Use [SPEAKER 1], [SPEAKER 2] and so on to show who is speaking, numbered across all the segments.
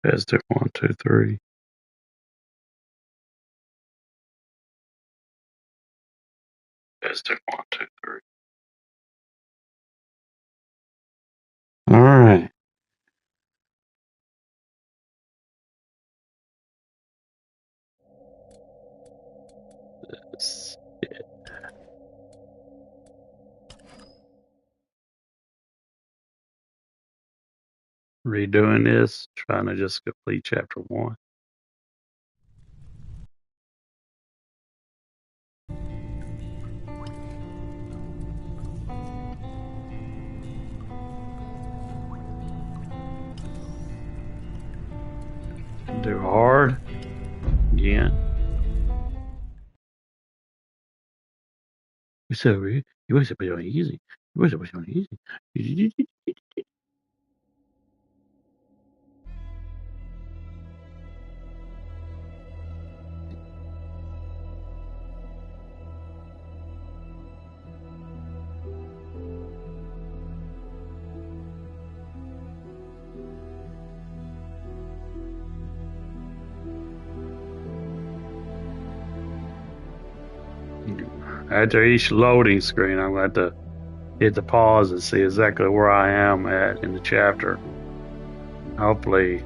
[SPEAKER 1] Testing 1, 2, 3. Testing 1, 2, 3. All right. Redoing this, trying to just complete chapter 1. Do hard again. You said you always put it on easy. You always put it on easy. After each loading screen, I'm going to have to hit the pause and see exactly where I am at in the chapter. Hopefully,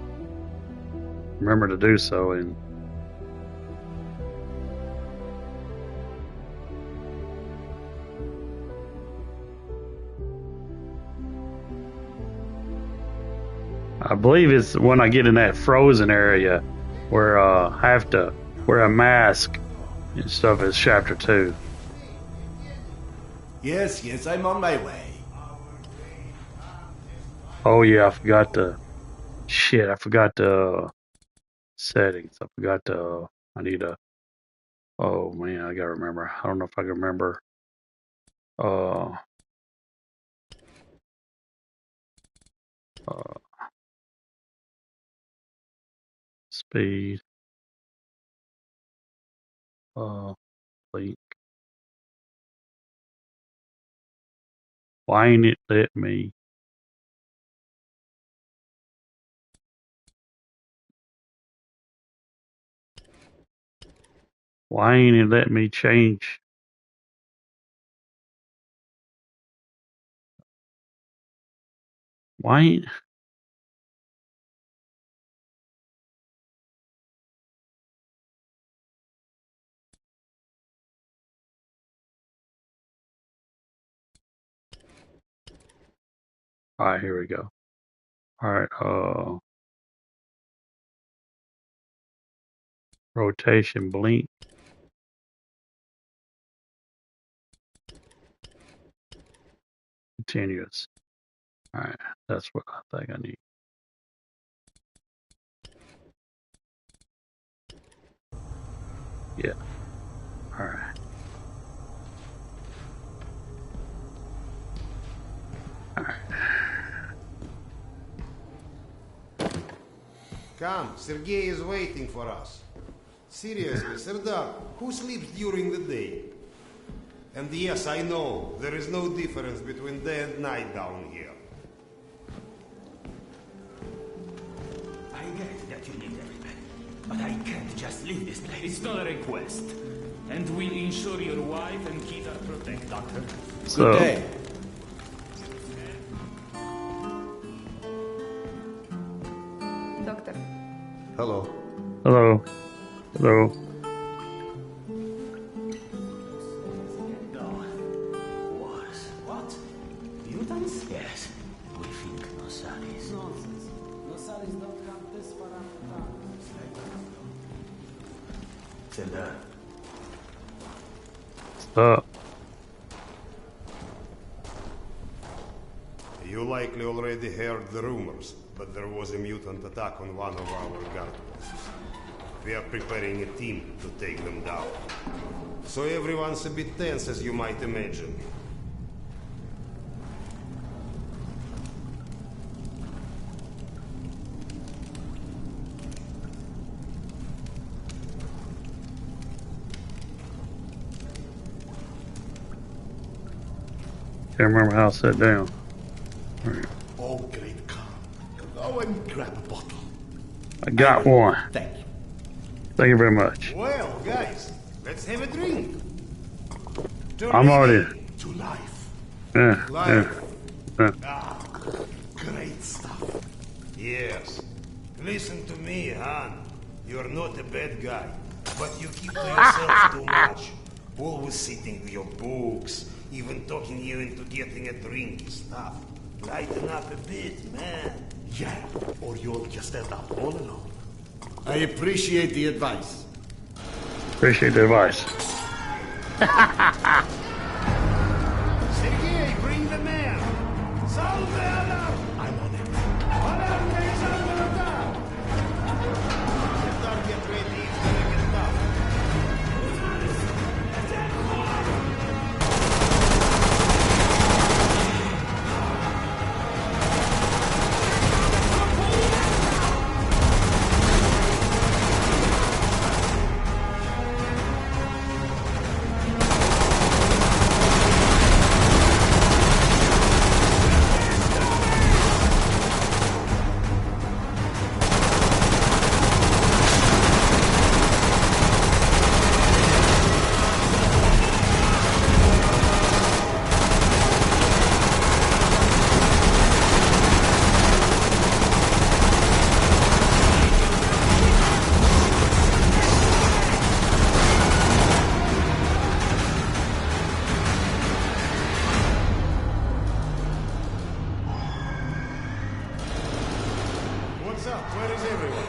[SPEAKER 1] remember to do so. And I believe it's when I get in that frozen area where I have to wear a mask and stuff. Is chapter 2.
[SPEAKER 2] Yes, I'm on my way.
[SPEAKER 1] Oh yeah, I forgot the shit. I forgot the settings. I need a. Oh man, I gotta remember. I don't know if I can remember. Uh, uh speed. Link. Why ain't it let me? Why ain't it let me change? Why ain't? All right, here we go. All right, rotation blink. Continuous. All right, that's what I think I need. Yeah. All right. All right.
[SPEAKER 3] Come, Sergei is waiting for us. Seriously, Serdar, who sleeps during the day? And yes, I know, there is no difference between day and night down here.
[SPEAKER 2] I get that you need everybody, but I can't just leave this place.
[SPEAKER 4] It's not a request. And we'll ensure your wife and kids are protected, Doctor.
[SPEAKER 1] So,
[SPEAKER 2] Good day.
[SPEAKER 5] Doctor.
[SPEAKER 3] Hello.
[SPEAKER 1] hello. Hello.
[SPEAKER 2] Wars. What? Mutants? Yes. We think Nosalis.
[SPEAKER 6] Nonsense. Nosalis don't come this far after that.
[SPEAKER 2] Serdar.
[SPEAKER 1] Stop.
[SPEAKER 3] You likely already heard the rumors, but there was a mutant attack on one of our guard posts. We are preparing a team to take them down. So everyone's a bit tense, as you might imagine.
[SPEAKER 1] Can't remember how I sat down. All right.
[SPEAKER 2] Oh, great Khan. Go and grab a bottle.
[SPEAKER 1] I got one.
[SPEAKER 2] Thank you.
[SPEAKER 1] Thank you very much.
[SPEAKER 3] Well, guys, let's have a drink.
[SPEAKER 1] I'm already.
[SPEAKER 2] To life.
[SPEAKER 1] Yeah, yeah,
[SPEAKER 3] Life.
[SPEAKER 1] yeah.
[SPEAKER 2] Great stuff.
[SPEAKER 3] Yes. Listen to me, Han. You're not a bad guy, but you keep to yourself too much. Always sitting with your books, even talking you into getting a drink and stuff. Lighten up a bit, man.
[SPEAKER 2] Yeah, or you'll just end up all alone.
[SPEAKER 7] I appreciate the advice.
[SPEAKER 1] Appreciate the advice.
[SPEAKER 3] Sergei, bring the man. Salve alarm!
[SPEAKER 2] I'm on it.
[SPEAKER 3] Alarm is under attack! Serdar, get ready. It's gonna get tough. What's up? Where is everyone?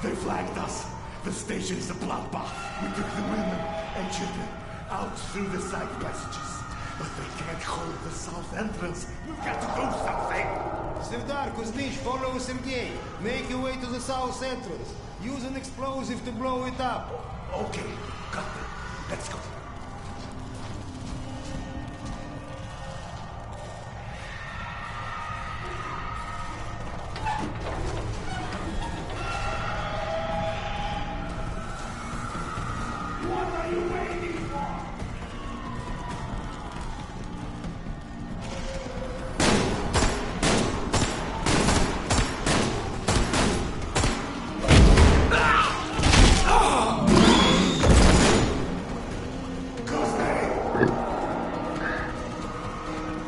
[SPEAKER 2] They flagged us. The station's a bloodbath. We took the women and children out through the side passages. But they can't hold the south entrance. We've got to do something.
[SPEAKER 3] Serdar, Kuznich, follow Sergei. Make your way to the south entrance. Use an explosive to blow it up.
[SPEAKER 2] Okay, got it. Let's go. What are you waiting for?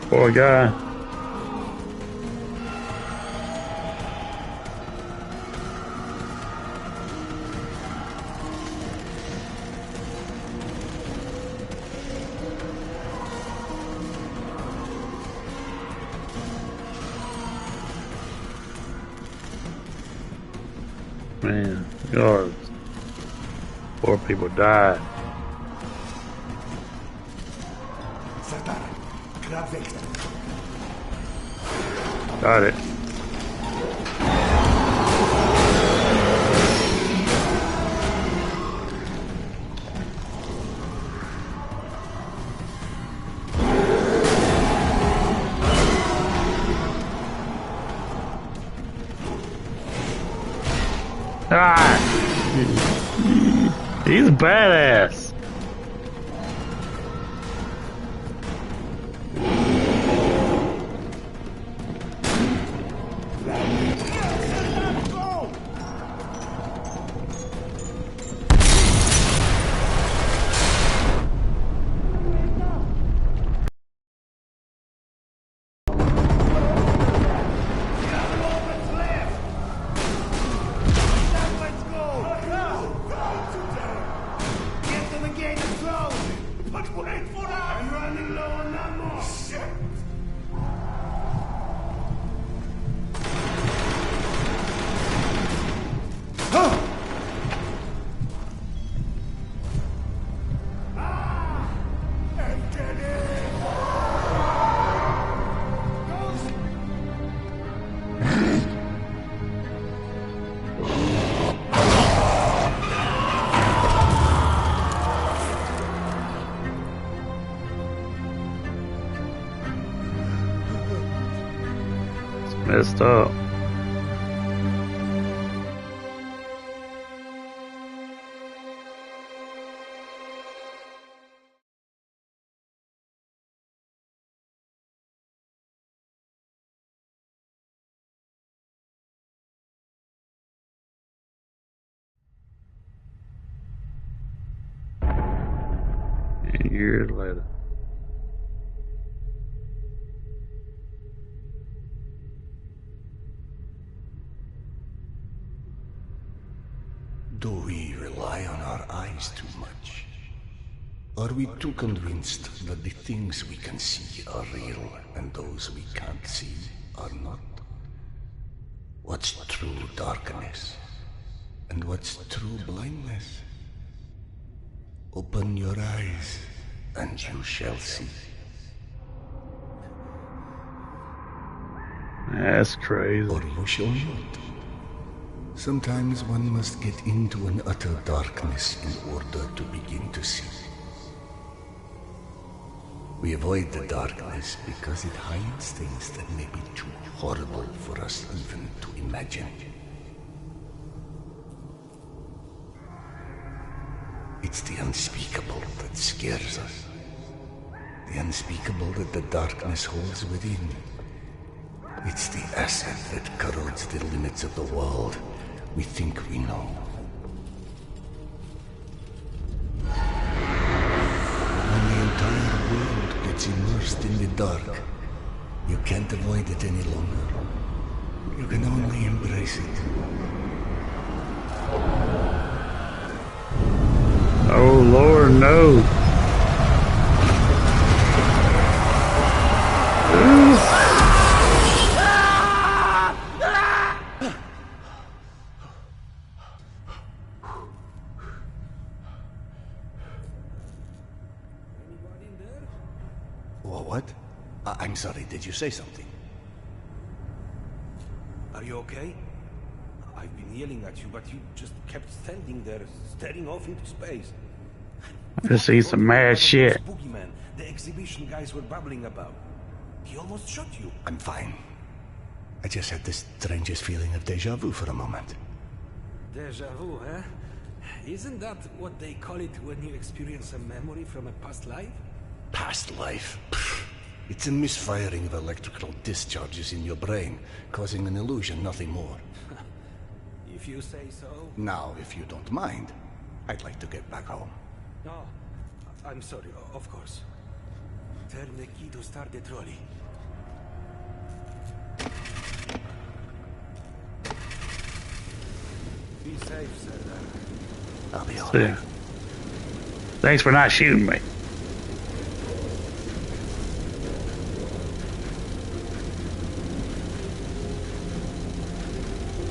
[SPEAKER 1] Poor guy. Man, God, poor people died.
[SPEAKER 2] Serdar, grab Victor.
[SPEAKER 1] Got it. Ah! He's a badass.
[SPEAKER 3] Let's go! Get to the gate and close it!
[SPEAKER 2] But wait for us!
[SPEAKER 3] I'm running low on ammo!
[SPEAKER 2] Shit! And get in!
[SPEAKER 1] It's messed up. Years later.
[SPEAKER 8] Do we rely on our eyes too much? Are we too convinced that the things we can see are real and those we can't see are not? What's true darkness? And what's true blindness? Open your eyes, and you shall see.
[SPEAKER 1] That's crazy.
[SPEAKER 8] Or you shall not. Sometimes one must get into an utter darkness in order to begin to see. We avoid the darkness because it hides things that may be too horrible for us even to imagine. It's the unspeakable that scares us. The unspeakable that the darkness holds within. It's the acid that corrodes the limits of the world we think we know. When the entire world gets immersed in the dark, you can't avoid it any longer. You can only embrace it.
[SPEAKER 1] Oh Lord, no.
[SPEAKER 8] What? I'm sorry, did you say something?
[SPEAKER 9] Are you okay? I've been yelling at you, but you just kept standing there, staring off into space.
[SPEAKER 1] I see some mad shit.
[SPEAKER 9] Boogeyman the exhibition guys were babbling about. He almost shot you.
[SPEAKER 8] I'm fine. I just had the strangest feeling of deja vu for a moment.
[SPEAKER 9] Deja vu, huh? Isn't that what they call it when you experience a memory from a past life?
[SPEAKER 8] Past life? Pfft. It's a misfiring of electrical discharges in your brain, causing an illusion, nothing more.
[SPEAKER 9] If you say so.
[SPEAKER 8] Now, if you don't mind, I'd like to get back home.
[SPEAKER 9] No, I'm sorry, of course. Turn the key to start the trolley. Be safe, Serdar.
[SPEAKER 8] I'll be all
[SPEAKER 1] So,
[SPEAKER 8] right.
[SPEAKER 1] yeah. Thanks for not shooting me.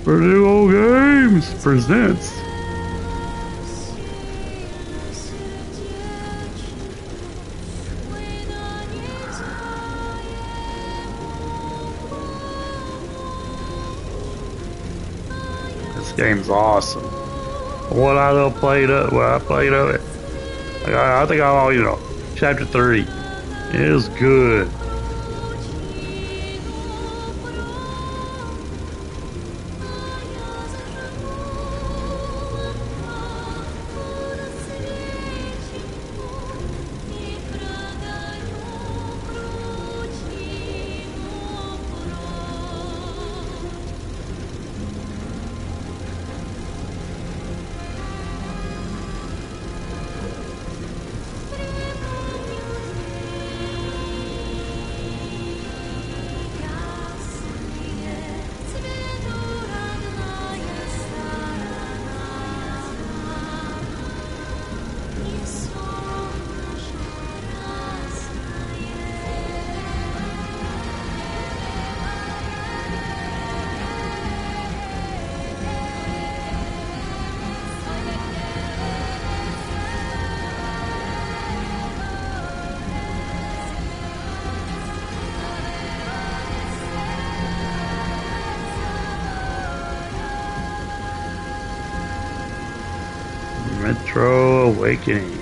[SPEAKER 1] Purdue Old Games presents. This game's awesome. What I played of, what I played of it, I think I'm chapter 3. It is good. Metro Awakening.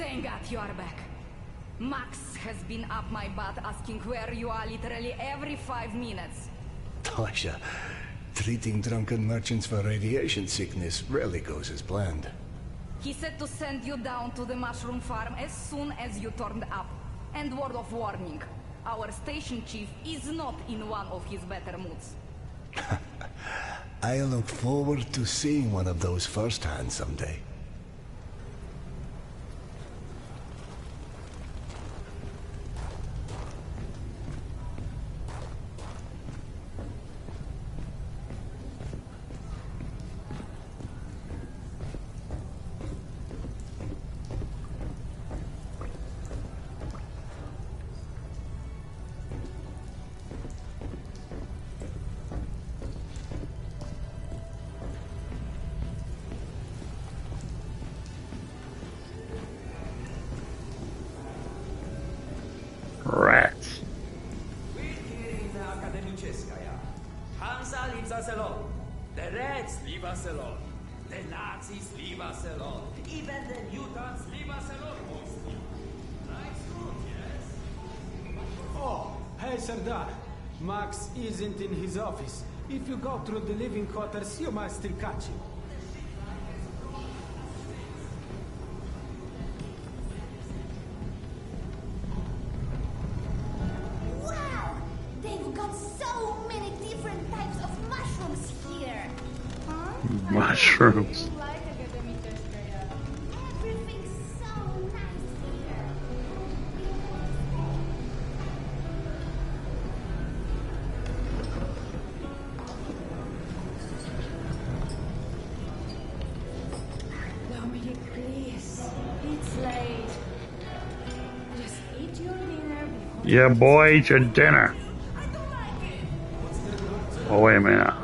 [SPEAKER 10] Thank God you are back. Max has been up my butt asking where you are literally every 5 minutes.
[SPEAKER 8] Tasha, treating drunken merchants for radiation sickness rarely goes as planned.
[SPEAKER 10] He said to send you down to the mushroom farm as soon as you turned up. And word of warning, our station chief is not in one of his better moods.
[SPEAKER 8] I look forward to seeing one of those firsthand someday.
[SPEAKER 1] Rats.
[SPEAKER 11] Hansa leaves us alone. The Reds leave us alone. The Nazis leave us alone. Even the mutants leave us alone, mostly. Nice room, yes?
[SPEAKER 6] Oh, hey, Sardar. Max isn't in his office. If you go through the living quarters, you might still catch him.
[SPEAKER 12] Wow! They've got so many different types of mushrooms here.
[SPEAKER 1] Mushrooms.
[SPEAKER 12] Everything's so nice here.
[SPEAKER 5] Dominic, please. It's late. Just eat your dinner before...
[SPEAKER 1] Yeah, boy, eat your dinner. Oh, wait a minute.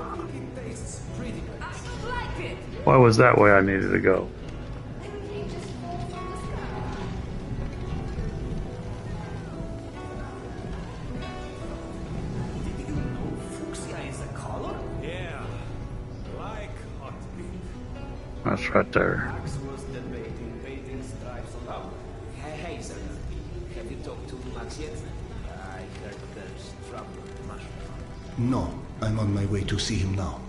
[SPEAKER 1] Why was that way I needed to go?
[SPEAKER 11] Did you know fuchsia is a color?
[SPEAKER 9] Yeah, like hot pink.
[SPEAKER 1] That's right there.
[SPEAKER 11] Max was debating painting stripes on top. Hey, sir. Have you talked to Max yet? I heard there's trouble with the mushroom.
[SPEAKER 8] No, I'm on my way to see him now.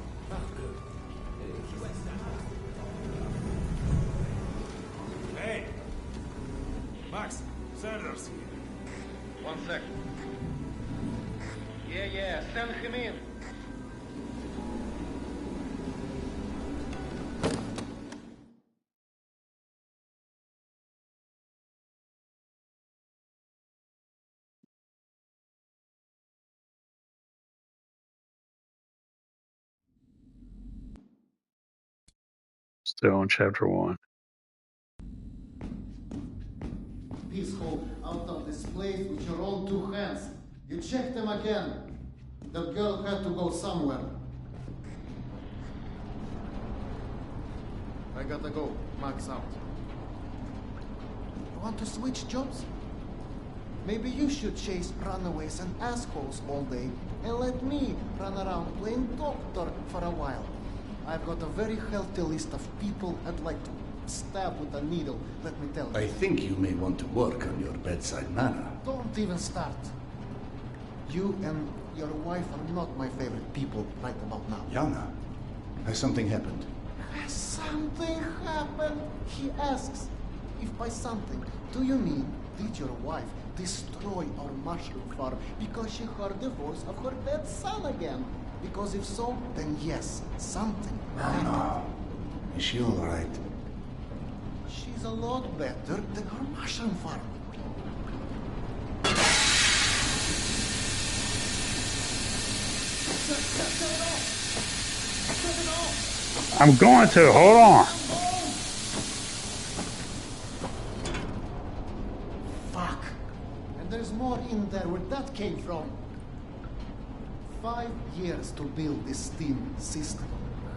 [SPEAKER 9] Hey! Max, Sanders here.
[SPEAKER 13] 1 sec. Yeah, send him in.
[SPEAKER 1] Still on chapter 1.
[SPEAKER 7] Peace hope out of this place with your own 2 hands. You checked them again. That girl had to go somewhere. I gotta go. Max out. You want to switch jobs? Maybe you should chase runaways and assholes all day and let me run around playing doctor for a while. I've got a very healthy list of people I'd like to stab with a needle, let me tell you.
[SPEAKER 8] I think you may want to work on your bedside manner.
[SPEAKER 7] Don't even start. You and your wife are not my favorite people right about now.
[SPEAKER 8] Yana, has something happened?
[SPEAKER 7] Has something happened? He asks. If by something, do you mean did your wife destroy our mushroom farm because she heard the voice of her dead son again? Because if so, then yes, something.
[SPEAKER 8] No. Is she all right?
[SPEAKER 7] She's a lot better than her mushroom farm.
[SPEAKER 1] I'm going to. Hold on.
[SPEAKER 7] Fuck. And there's more in there where that came from. 5 years to build this steam system.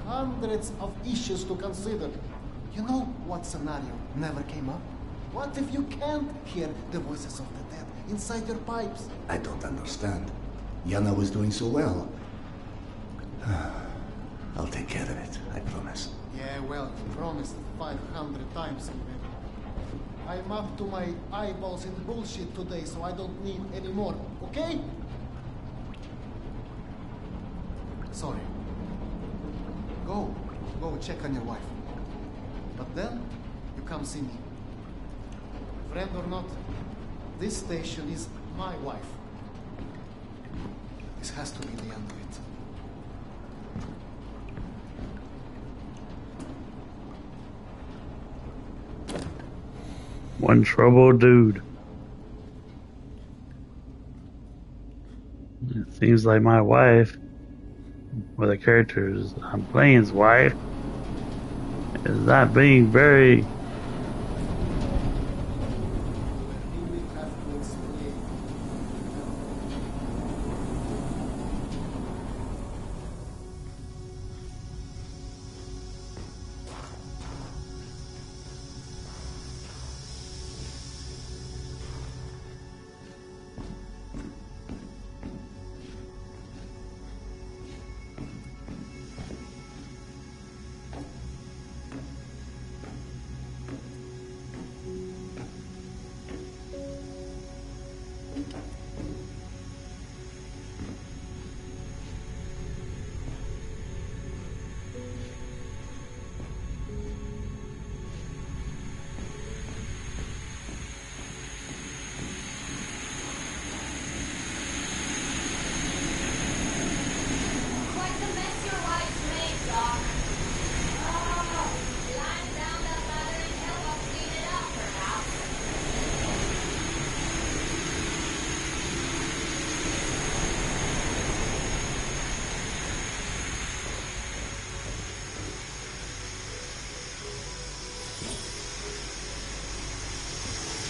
[SPEAKER 7] Hundreds of issues to consider. You know what scenario never came up? What if you can't hear the voices of the dead inside your pipes?
[SPEAKER 8] I don't understand. Yana was doing so well. I'll take care of it, I promise.
[SPEAKER 7] Yeah, well, you promised 500 times already. I'm up to my eyeballs in bullshit today, so I don't need any more, okay? Sorry. Go check on your wife. But then, you come see me. Friend or not, this station is my wife. This has to be the end of it.
[SPEAKER 1] One troubled dude. It seems like my wife, or the characters I'm playing's wife, is not being very
[SPEAKER 12] Quite the mess your wife's made, Doc. Oh, climb down that ladder and help us clean it up, perhaps.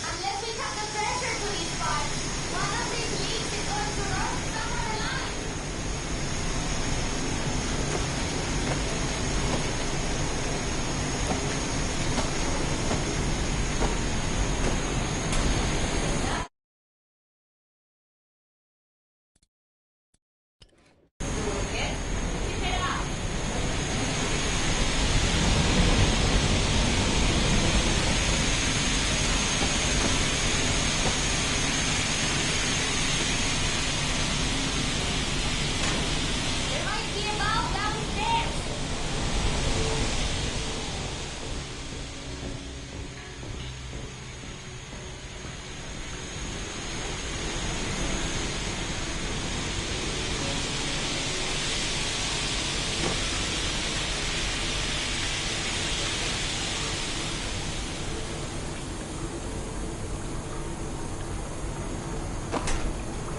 [SPEAKER 12] Unless we cut the pressure to these pipes, one of these leaks is going to rust somewhere in line. There might be a valve downstairs.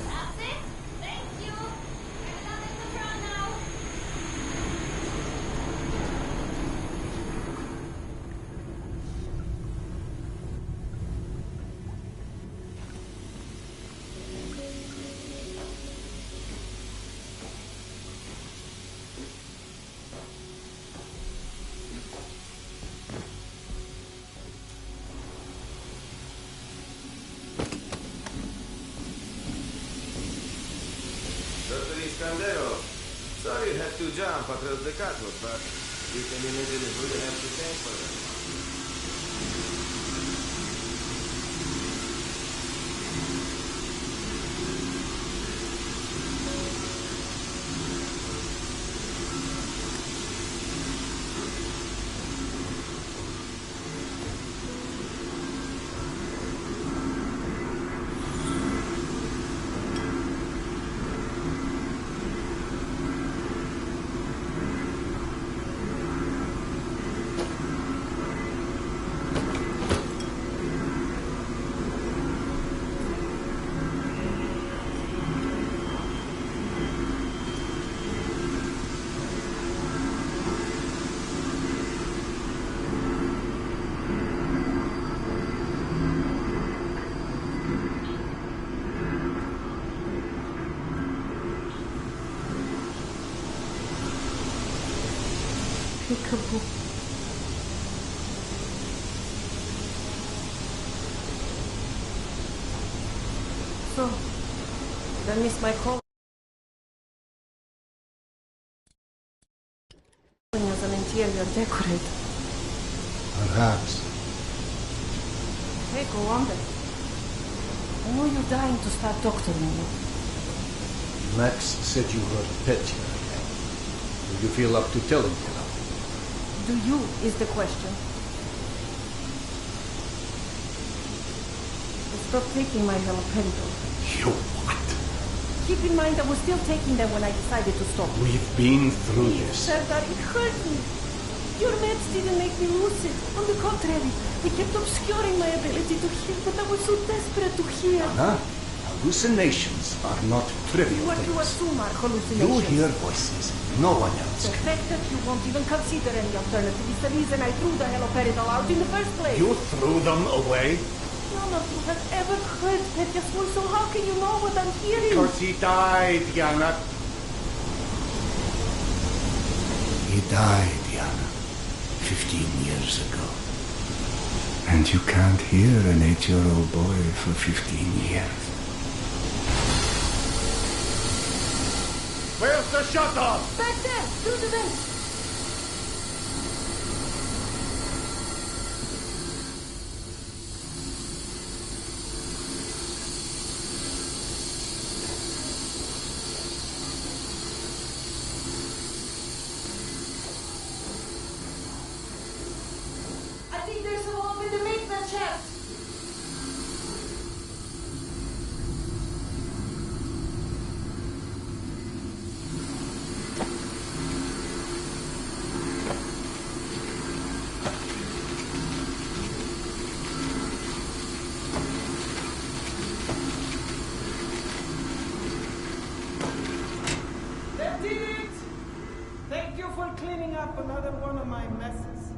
[SPEAKER 12] That's it. Thank you. Everything in the front now.
[SPEAKER 13] Dr. Iscandero, sorry you had to jump across the catwalk, but you can imagine who you have to thank for that.
[SPEAKER 5] Peekaboo. So, that means my call as an interior decorator.
[SPEAKER 8] Perhaps.
[SPEAKER 14] Okay, go on then. I know you're dying to start doctoring me.
[SPEAKER 8] Max said you were Petya. Do you feel up to telling me now?
[SPEAKER 14] Do you, is the question. I stopped taking my haloperidol.
[SPEAKER 8] You what?
[SPEAKER 14] Keep in mind I was still taking them when I decided to stop.
[SPEAKER 8] We've been through this.
[SPEAKER 14] Serdar, it hurt me. Your meds didn't make me lucid. On the contrary, they kept obscuring my ability to hear, but I was so desperate to hear.
[SPEAKER 8] Anna, hallucinations are not trivial
[SPEAKER 14] What you
[SPEAKER 8] things.
[SPEAKER 14] assume are hallucinations.
[SPEAKER 8] You hear voices, no one else
[SPEAKER 14] The
[SPEAKER 8] can.
[SPEAKER 14] fact that you won't even consider any alternative is the reason I threw the haloperidol out in the first place.
[SPEAKER 8] You threw them away?
[SPEAKER 14] None of you have ever heard Petya's voice, so how can you know what I'm hearing?
[SPEAKER 8] Because he died, Yana. He died, Yana. 15 years ago. And you can't hear an 8-year-old boy for 15 years.
[SPEAKER 2] Where's the shut-off?
[SPEAKER 14] Back there, through the vents. I think there's a hole in the maintenance shaft. That did it! Thank you for cleaning up another one of my messes.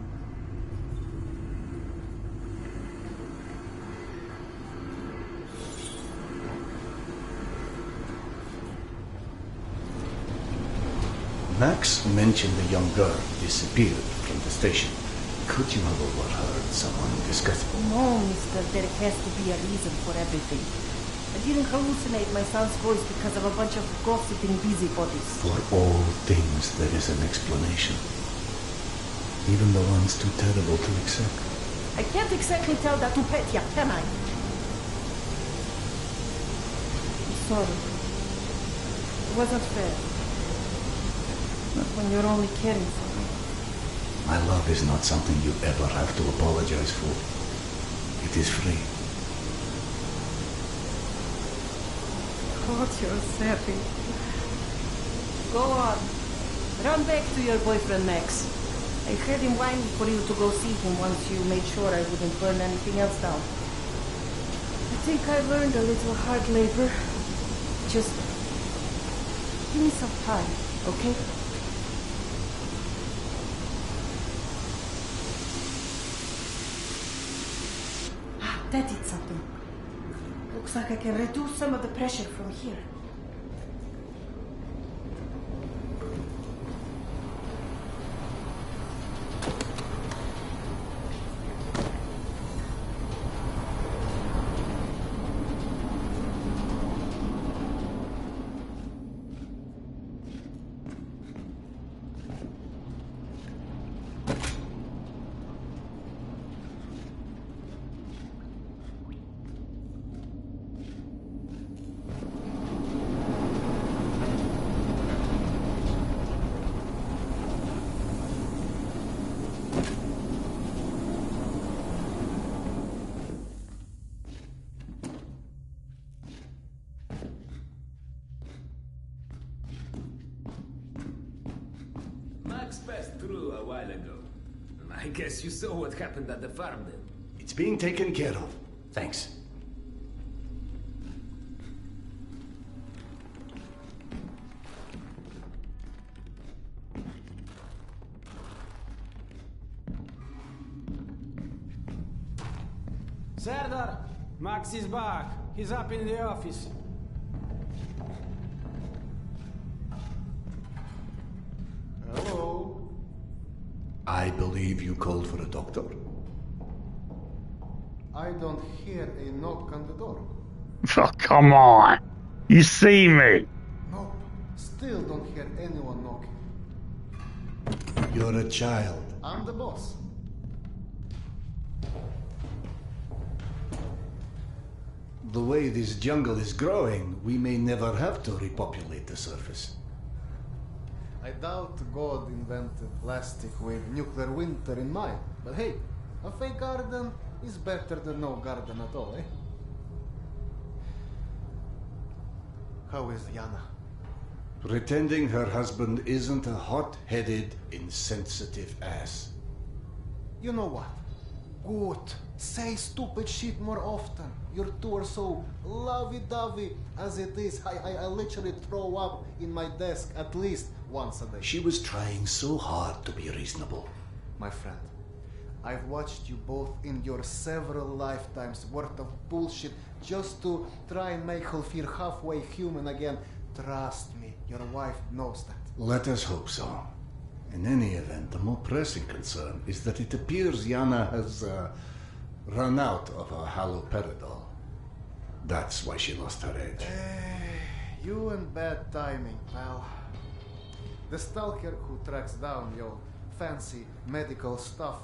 [SPEAKER 8] Max mentioned the young girl disappeared from the station. Could you have overheard someone discussing?
[SPEAKER 14] No, mister, there has to be a reason for everything. I didn't hallucinate my son's voice because of a bunch of gossiping busybodies.
[SPEAKER 8] For all things there is an explanation. Even the ones too terrible to accept.
[SPEAKER 14] I can't exactly tell that to Petya, can I? I'm sorry. It wasn't fair. Not when you're only caring for me.
[SPEAKER 8] My love is not something you ever have to apologize for. It is free.
[SPEAKER 14] God, you're savage. Go on. Run back to your boyfriend, Max. I had him whining for you to go see him once you made sure I wouldn't burn anything else down. I think I learned a little hard labor. Just give me some time, okay? Ah, that did something. Looks like I can reduce some of the pressure from here.
[SPEAKER 9] Max passed through a while ago. I guess you saw what happened at the farm then.
[SPEAKER 8] It's being taken care of. Thanks.
[SPEAKER 6] Serdar, Max is back. He's up in the office.
[SPEAKER 7] Hello.
[SPEAKER 8] I believe you called for a doctor.
[SPEAKER 7] I don't hear a knock on the door.
[SPEAKER 1] Oh, come on. You see me.
[SPEAKER 7] Nope. Still don't hear anyone knocking.
[SPEAKER 8] You're a child.
[SPEAKER 7] I'm the boss.
[SPEAKER 8] The way this jungle is growing, we may never have to repopulate the surface.
[SPEAKER 7] I doubt God invented plastic with nuclear winter in mind. But hey, a fake garden is better than no garden at all, eh? How is Yana?
[SPEAKER 8] Pretending her husband isn't a hot-headed, insensitive ass.
[SPEAKER 7] You know what? Good. Say stupid shit more often. Your two are so lovey-dovey as it is. I literally throw up in my desk at least once a day.
[SPEAKER 8] She was trying so hard to be reasonable.
[SPEAKER 7] My friend, I've watched you both endure several lifetimes worth of bullshit just to try and make her feel halfway human again. Trust me, your wife knows that.
[SPEAKER 8] Let us hope so. In any event, the more pressing concern is that it appears Yana has run out of her haloperidol. That's why she lost her edge.
[SPEAKER 7] You and bad timing, pal. The stalker who tracks down your fancy medical stuff,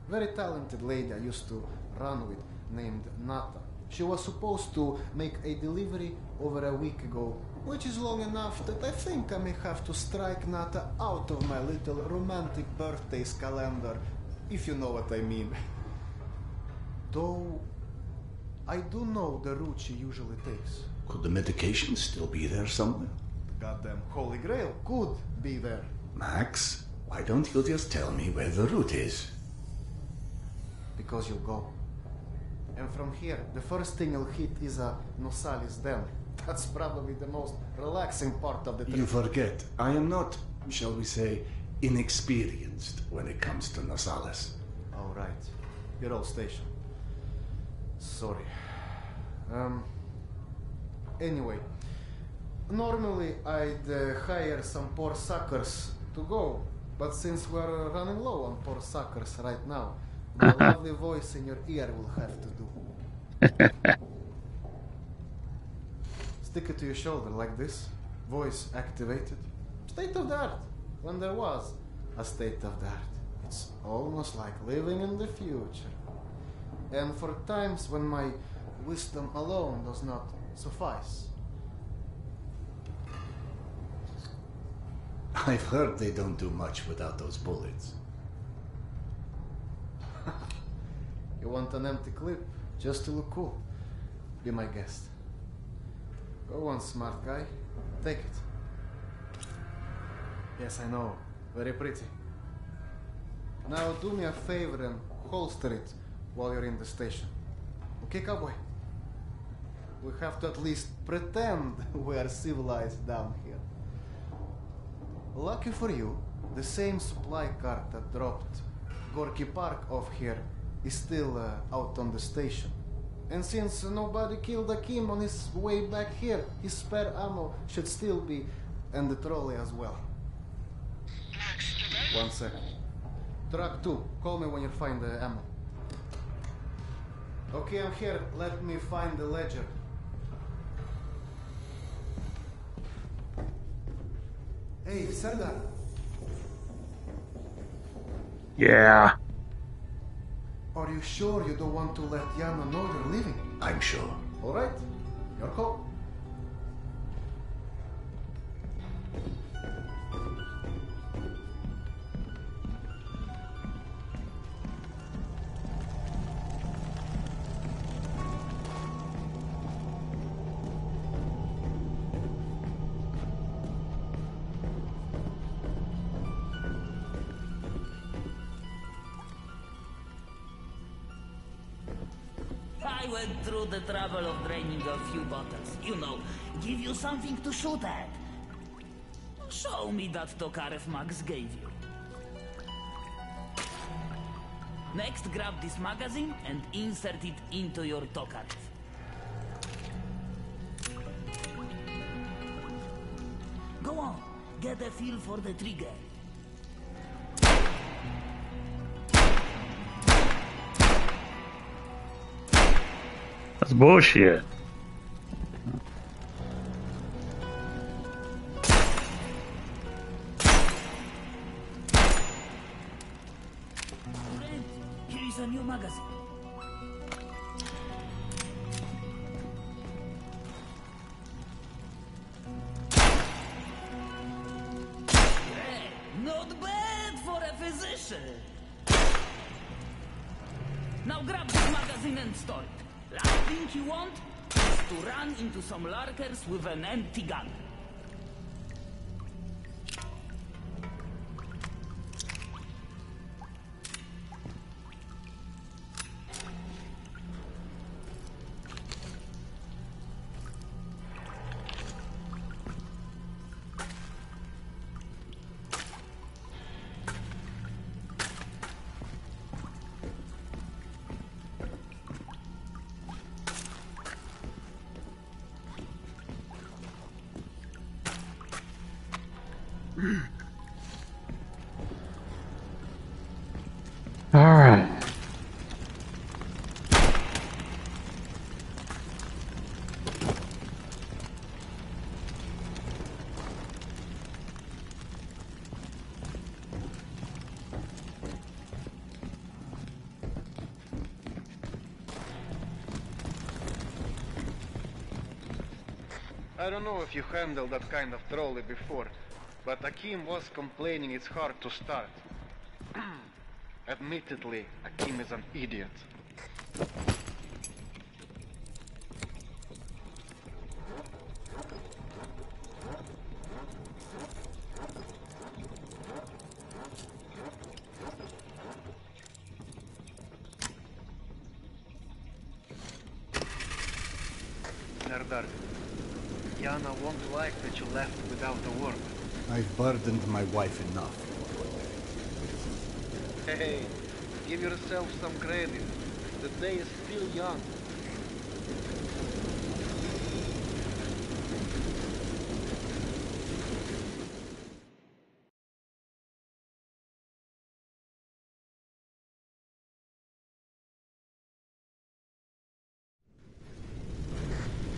[SPEAKER 7] very talented lady I used to run with named Nata. She was supposed to make a delivery over a week ago, which is long enough that I think I may have to strike Nata out of my little romantic birthdays calendar, if you know what I mean. Though, I do know the route she usually takes.
[SPEAKER 8] Could the medication still be there somewhere?
[SPEAKER 7] The goddamn Holy Grail could be there.
[SPEAKER 8] Max, why don't you just tell me where the route is?
[SPEAKER 7] Because you'll go. And from here, the first thing you'll hit is a Nosalis Den. That's probably the most relaxing part of the trip.
[SPEAKER 8] You forget, I am not, shall we say, inexperienced when it comes to Nosalis.
[SPEAKER 7] All right. Your old station. Sorry. Anyway. Normally, I'd hire some poor suckers to go. But since we're running low on poor suckers right now, the lovely voice in your ear will have to do. Stick it to your shoulder like this. Voice activated. State of the art. When there was a state of the art. It's almost like living in the future. And for times when my wisdom alone does not suffice.
[SPEAKER 8] I've heard they don't do much without those bullets.
[SPEAKER 7] You want an empty clip just to look cool? Be my guest. Go on, smart guy. Take it. Yes, I know. Very pretty. Now do me a favor and holster it while you're in the station. Okay, cowboy? We have to at least pretend we are civilized down here. Lucky for you, the same supply cart that dropped Gorky Park off here is still out on the station. And since nobody killed Akim on his way back here, his spare ammo should still be, and the trolley as well. 1 second. Truck 2, call me when you find the ammo. Okay, I'm here. Let me find the ledger. Hey, Serdar.
[SPEAKER 1] Yeah.
[SPEAKER 7] Are you sure you don't want to let Yana know you're leaving?
[SPEAKER 8] I'm sure.
[SPEAKER 7] All right. Your call.
[SPEAKER 11] I went through the trouble of draining a few bottles. You know, give you something to shoot at. Show me that Tokarev Max gave you. Next, grab this magazine and insert it into your Tokarev. Go on, get a feel for the trigger.
[SPEAKER 1] That's bullshit.
[SPEAKER 11] Friend, here is a new magazine.
[SPEAKER 4] grab this magazine and store it. Last thing you want is to run into some lurkers with an empty gun.
[SPEAKER 1] All right.
[SPEAKER 15] I don't know if you handled that kind of trolley before, but Akim was complaining it's hard to start. Admittedly, Akim is an idiot. Nerdar, Yana won't like that you left without a word.
[SPEAKER 8] I've burdened my wife enough.
[SPEAKER 15] Hey, give yourself some credit. The day is still young.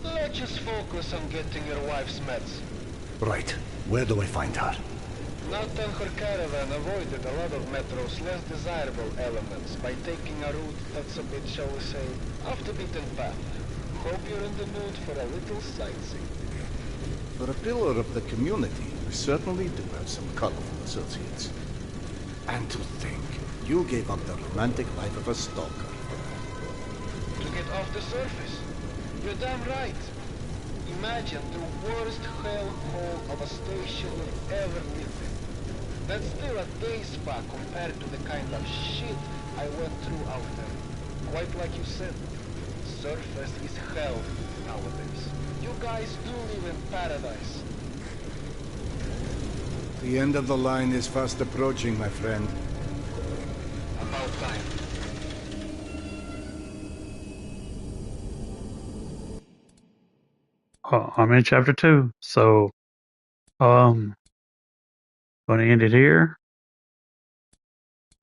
[SPEAKER 15] Let's just focus on getting your wife's meds.
[SPEAKER 8] Right. Where do I find her?
[SPEAKER 15] Not on her caravan avoided a lot of Metro's less desirable elements by taking a route that's a bit, shall we say, off the beaten path. Hope you're in the mood for a little sightseeing.
[SPEAKER 8] For a pillar of the community, we certainly do have some colorful associates. And to think, you gave up the romantic life of a stalker.
[SPEAKER 15] To get off the surface? You're damn right. Imagine the worst hellhole of a station you've ever lived in. That's still a day spa compared to the kind of shit I went through out there. Quite like you said, surface is hell nowadays. You guys do live in paradise.
[SPEAKER 8] The end of the line is fast approaching, my friend.
[SPEAKER 15] About time.
[SPEAKER 1] I'm in chapter 2, so going to end it here.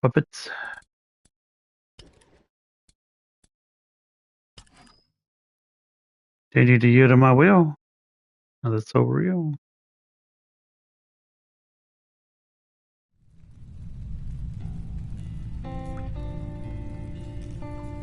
[SPEAKER 1] Puppets. Continue to yield to my will. Now that's so real.